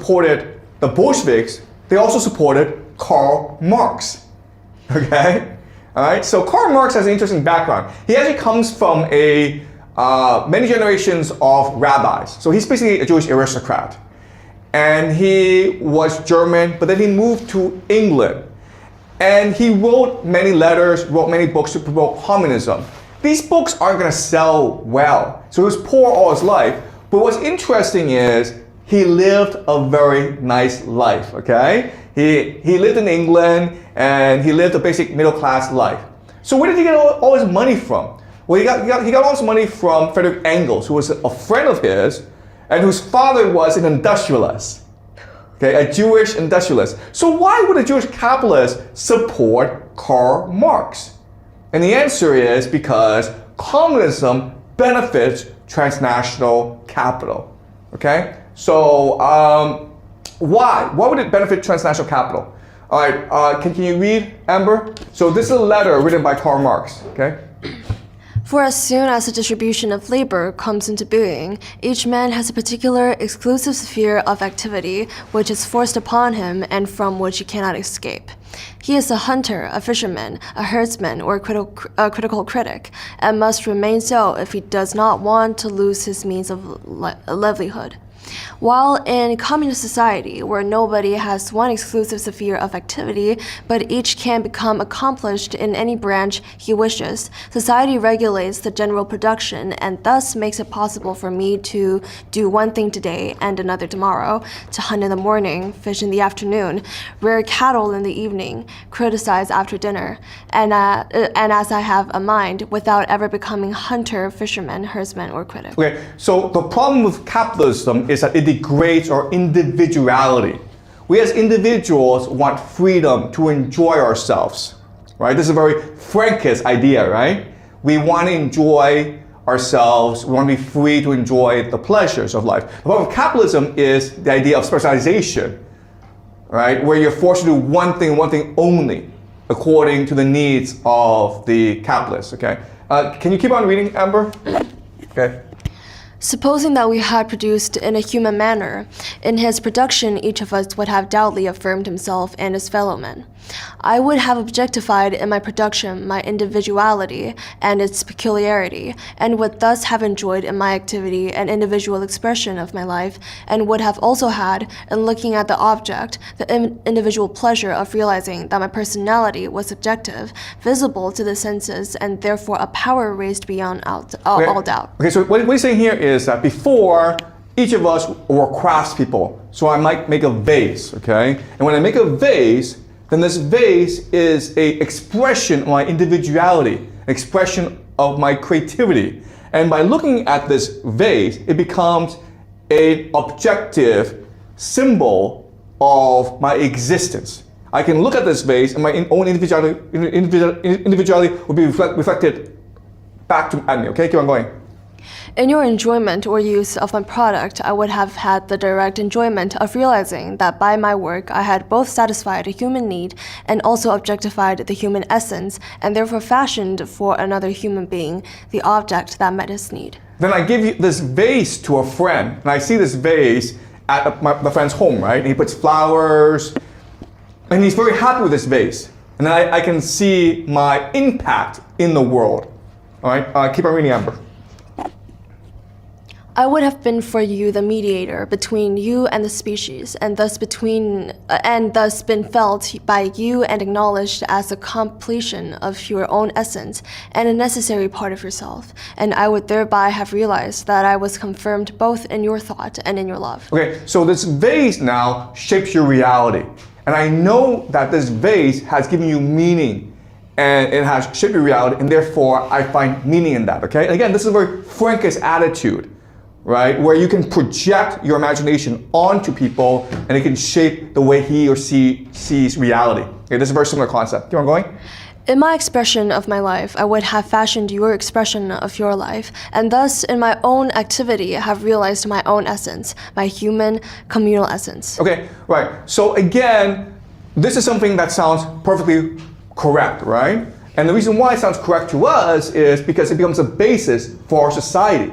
supported the Bolsheviks, they also supported Karl Marx. Okay? All right? So Karl Marx has an interesting background. He actually comes from many generations of rabbis. So he's basically a Jewish aristocrat. And he was German, but then he moved to England. And he wrote many letters, wrote many books to promote communism. These books aren't going to sell well. So he was poor all his life. But what's interesting is he lived a very nice life, okay? He lived in England and he lived a basic middle class life. So where did he get all his money from? Well, he got all his money from Friedrich Engels, who was a friend of his and whose father was an industrialist, okay, a Jewish industrialist. So why would a Jewish capitalist support Karl Marx? And the answer is because communism benefits transnational capital, okay? So why? Why would it benefit transnational capital? All right, can you read, Amber? So this is a letter written by Karl Marx, okay? For as soon as the distribution of labor comes into being, each man has a particular exclusive sphere of activity which is forced upon him and from which he cannot escape. He is a hunter, a fisherman, a herdsman, or a critical critic, and must remain so if he does not want to lose his means of livelihood. While in communist society, where nobody has one exclusive sphere of activity, but each can become accomplished in any branch he wishes, society regulates the general production and thus makes it possible for me to do one thing today and another tomorrow, to hunt in the morning, fish in the afternoon, rear cattle in the evening, criticize after dinner, and as I have a mind, without ever becoming hunter, fisherman, herdsman, or critic. Okay, so the problem with capitalism is that it degrades our individuality. We as individuals want freedom to enjoy ourselves, right? This is a very Frankist idea, right? We want to enjoy ourselves, we want to be free to enjoy the pleasures of life. The problem with capitalism is the idea of specialization, right? Where you're forced to do one thing only, according to the needs of the capitalists, okay? Can you keep on reading, Amber? Okay. Supposing that we had produced in a human manner, in his production each of us would have doubly affirmed himself and his fellow men. I would have objectified in my production my individuality and its peculiarity, and would thus have enjoyed in my activity an individual expression of my life, and would have also had, in looking at the object, the individual pleasure of realizing that my personality was subjective, visible to the senses, and therefore a power raised beyond all doubt. Okay, so what we're saying here is that before, each of us were craftspeople. So I might make a vase, okay? And when I make a vase, then this vase is an expression of my individuality, an expression of my creativity. And by looking at this vase, it becomes an objective symbol of my existence. I can look at this vase and my own individuality will be reflected back at me, okay? Keep on going. In your enjoyment or use of my product, I would have had the direct enjoyment of realizing that by my work I had both satisfied a human need and also objectified the human essence, and therefore fashioned for another human being the object that met his need. Then I give you this vase to a friend, and I see this vase at my friend's home, right? And he puts flowers, and he's very happy with this vase. And then I can see my impact in the world. All right, keep on reading, Amber. I would have been for you the mediator between you and the species, and thus been felt by you and acknowledged as a completion of your own essence and a necessary part of yourself. And I would thereby have realized that I was confirmed both in your thought and in your love. Okay, so this vase now shapes your reality. And I know that this vase has given you meaning and it has shaped your reality, and therefore I find meaning in that, okay? And again, this is a very Frankist attitude, right? Where you can project your imagination onto people and it can shape the way he or she sees reality. Okay, this is a very similar concept. Keep on going. In my expression of my life, I would have fashioned your expression of your life, and thus in my own activity have realized my own essence, my human communal essence. Okay, right. So again, this is something that sounds perfectly correct, right? And the reason why it sounds correct to us is because it becomes a basis for our society.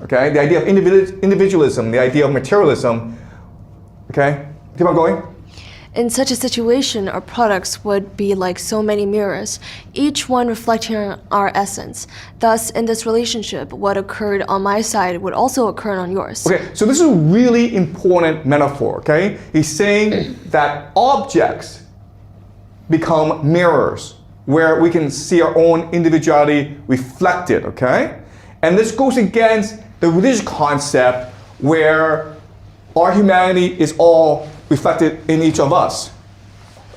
Okay, the idea of individualism, the idea of materialism, Okay, keep on going. In such a situation, our products would be like so many mirrors, each one reflecting our essence. Thus, in this relationship, what occurred on my side would also occur on yours. Okay, so this is a really important metaphor, okay? He's saying that objects become mirrors where we can see our own individuality reflected, okay? And this goes against the religious concept where our humanity is all reflected in each of us.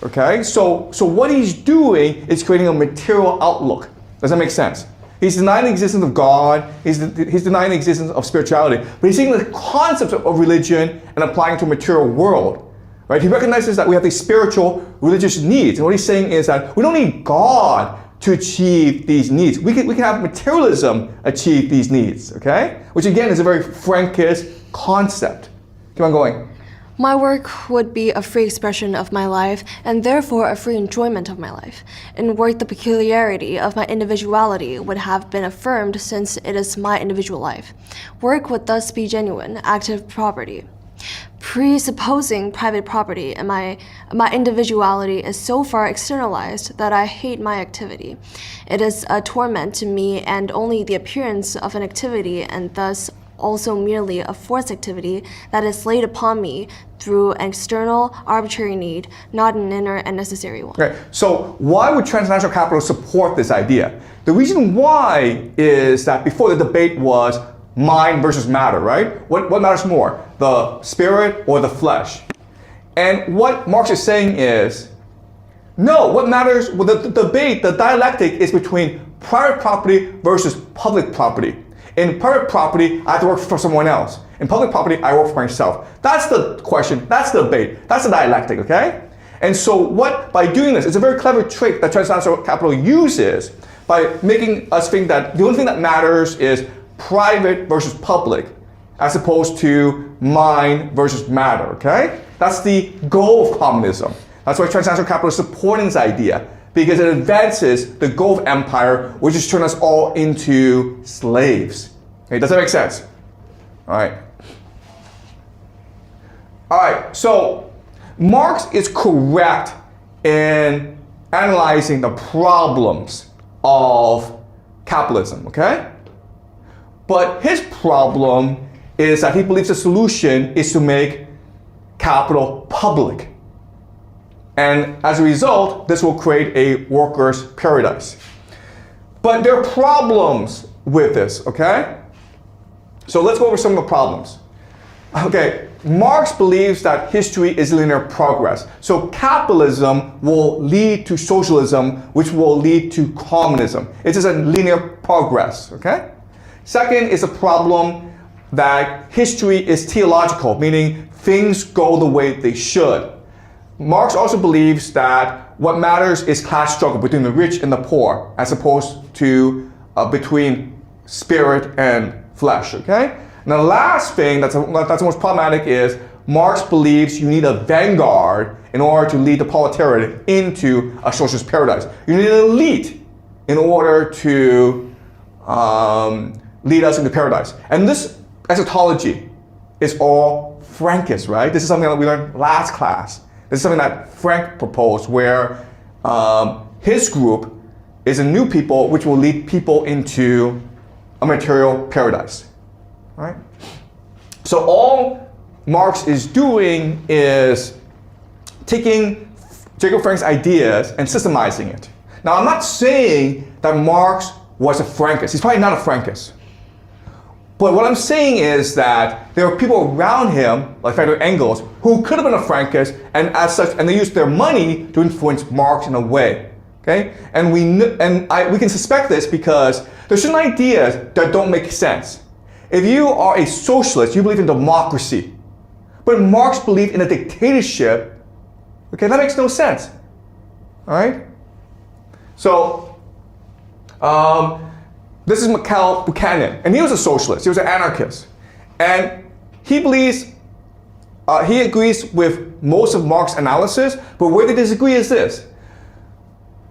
Okay? So what he's doing is creating a material outlook. Does that make sense? He's denying the existence of God, he's denying the existence of spirituality, but he's taking the concepts of religion and applying to a material world. Right? He recognizes that we have these spiritual, religious needs. And what he's saying is that we don't need God to achieve these needs. We can have materialism achieve these needs. Okay? Which again is a very Frankist concept. Keep on going. My work would be a free expression of my life, and therefore a free enjoyment of my life. In work, the peculiarity of my individuality would have been affirmed since it is my individual life. Work would thus be genuine, active property. Presupposing private property, and my individuality is so far externalized that I hate my activity. It is a torment to me and only the appearance of an activity, and thus also merely a forced activity that is laid upon me through an external, arbitrary need, not an inner and necessary one. Okay, so why would transnational capital support this idea? The reason why is that before the debate was mind versus matter, right? What matters more, the spirit or the flesh? And what Marx is saying is, no, what matters, well, the debate, the dialectic is between private property versus public property. In private property, I have to work for someone else. In public property, I work for myself. That's the question, that's the debate, that's the dialectic, okay? And so by doing this, it's a very clever trick that transnational capital uses by making us think that the only thing that matters is private versus public, as opposed to mind versus matter, okay? That's the goal of communism. That's why transnational capital is supporting this idea, because it advances the goal of empire, which is to turn us all into slaves. Okay, does that make sense? All right. All right, so Marx is correct in analyzing the problems of capitalism, okay? But his problem is that he believes the solution is to make capital public. And as a result, this will create a workers' paradise. But there are problems with this, okay? So let's go over some of the problems. Okay, Marx believes that history is linear progress. So capitalism will lead to socialism, which will lead to communism. It is a linear progress, okay? Second is a problem that history is teleological, meaning things go the way they should. Marx also believes that what matters is class struggle between the rich and the poor, as opposed to between spirit and flesh, okay? And the last thing that's the most problematic is Marx believes you need a vanguard in order to lead the proletariat into a socialist paradise. You need an elite in order to lead us into paradise. And this eschatology is all Frankist, right? This is something that we learned last class. This is something that Frank proposed, where his group is a new people which will lead people into a material paradise. Right? So all Marx is doing is taking Jacob Frank's ideas and systemizing it. Now, I'm not saying that Marx was a Frankist. He's probably not a Frankist. But what I'm saying is that there are people around him, like Friedrich Engels, who could have been a Frankist, and as such, and they used their money to influence Marx in a way. Okay? And we can suspect this because there's certain ideas that don't make sense. If you are a socialist, you believe in democracy, but Marx believed in a dictatorship. Okay, that makes no sense. All right? So, this is Mikhail Buchanan, and he was a socialist. He was an anarchist, and he believes he agrees with most of Marx's analysis. But where they disagree is this: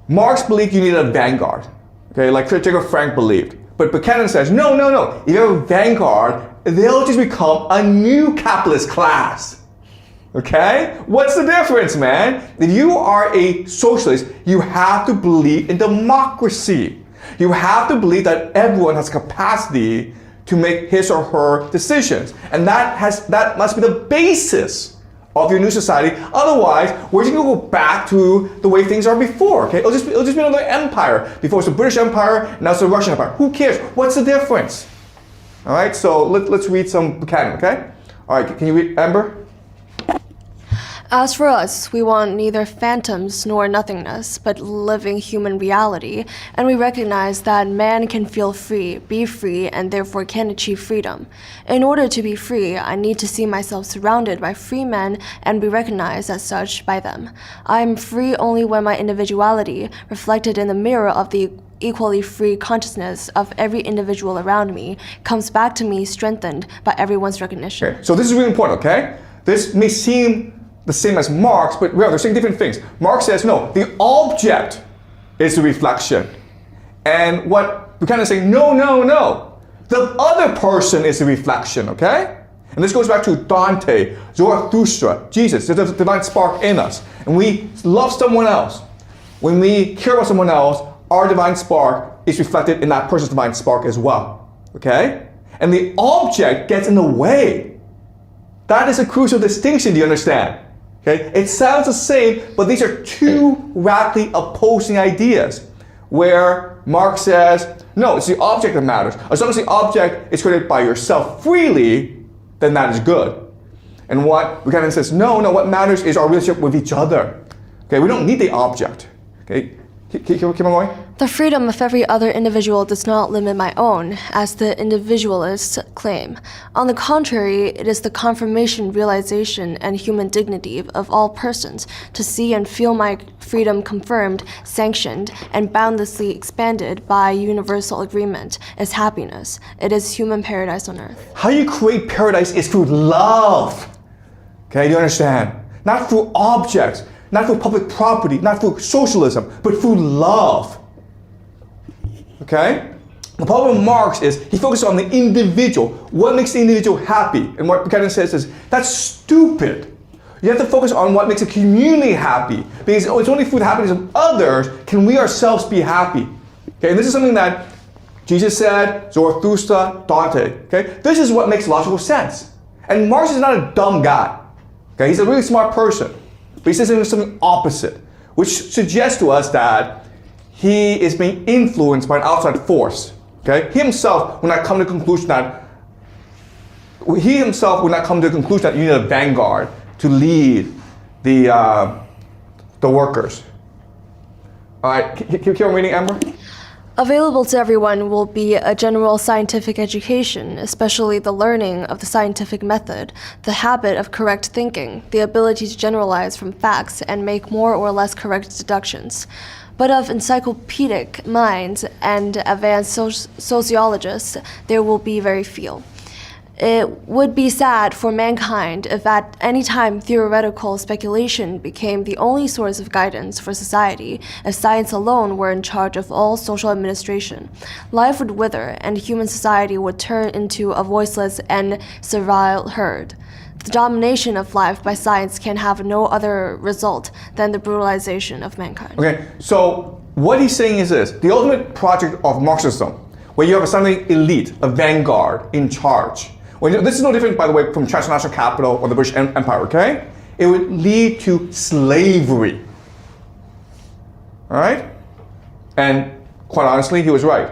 Marx believed you needed a vanguard, okay, like Jacob Frank believed. But Buchanan says, no. If you have a vanguard, they'll just become a new capitalist class. Okay? What's the difference, man? If you are a socialist, you have to believe in democracy. You have to believe that everyone has capacity to make his or her decisions. And that must be the basis of your new society. Otherwise, we're just going to go back to the way things are before. Okay? It'll just be another empire. Before it's the British Empire, now it's the Russian Empire. Who cares? What's the difference? All right, so let's read some Buchanan, okay? All right, can you read, Amber? As for us, we want neither phantoms nor nothingness, but living human reality, and we recognize that man can feel free, be free, and therefore can achieve freedom. In order to be free, I need to see myself surrounded by free men and be recognized as such by them. I am free only when my individuality, reflected in the mirror of the equally free consciousness of every individual around me, comes back to me strengthened by everyone's recognition. Okay, so this is really important, okay? This may seem the same as Marx, but they're saying different things. Marx says, no, the object is the reflection. And what Buchanan is saying, no. The other person is the reflection, okay? And this goes back to Dante, Zarathustra, Jesus. There's a divine spark in us. And we love someone else. When we care about someone else, our divine spark is reflected in that person's divine spark as well, okay? And the object gets in the way. That is a crucial distinction, do you understand? Okay? It sounds the same, but these are two radically opposing ideas, where Marx says, no, it's the object that matters. As long as the object is created by yourself freely, then that is good. And what Buchanan says, no, what matters is our relationship with each other. Okay? We don't need the object. Okay? Keep on going. The freedom of every other individual does not limit my own, as the individualists claim. On the contrary, it is the confirmation, realization, and human dignity of all persons to see and feel my freedom confirmed, sanctioned, and boundlessly expanded by universal agreement is happiness. It is human paradise on earth. How you create paradise is through love. Okay, do you understand? Not through objects. Not through public property, not through socialism, but through love. Okay? The problem with Marx is he focuses on the individual. What makes the individual happy? And what Buchanan says is, that's stupid. You have to focus on what makes a community happy. Because it's only through the happiness of others can we ourselves be happy. Okay? And this is something that Jesus said, Zarathustra, Dante. Okay? This is what makes logical sense. And Marx is not a dumb guy. Okay? He's a really smart person. But he says something opposite, which suggests to us that he is being influenced by an outside force. Okay? He himself would not come to the conclusion that you need a vanguard to lead the workers. All right, keep on reading, Amber. Available to everyone will be a general scientific education, especially the learning of the scientific method, the habit of correct thinking, the ability to generalize from facts and make more or less correct deductions. But of encyclopedic minds and advanced sociologists, there will be very few. It would be sad for mankind if at any time theoretical speculation became the only source of guidance for society, if science alone were in charge of all social administration. Life would wither, and human society would turn into a voiceless and servile herd. The domination of life by science can have no other result than the brutalization of mankind. Okay, so what he's saying is this: the ultimate project of Marxism, where you have something elite, a vanguard in charge. Well, this is no different, by the way, from transnational capital or the British Empire, okay? It would lead to slavery. All right? And quite honestly, he was right.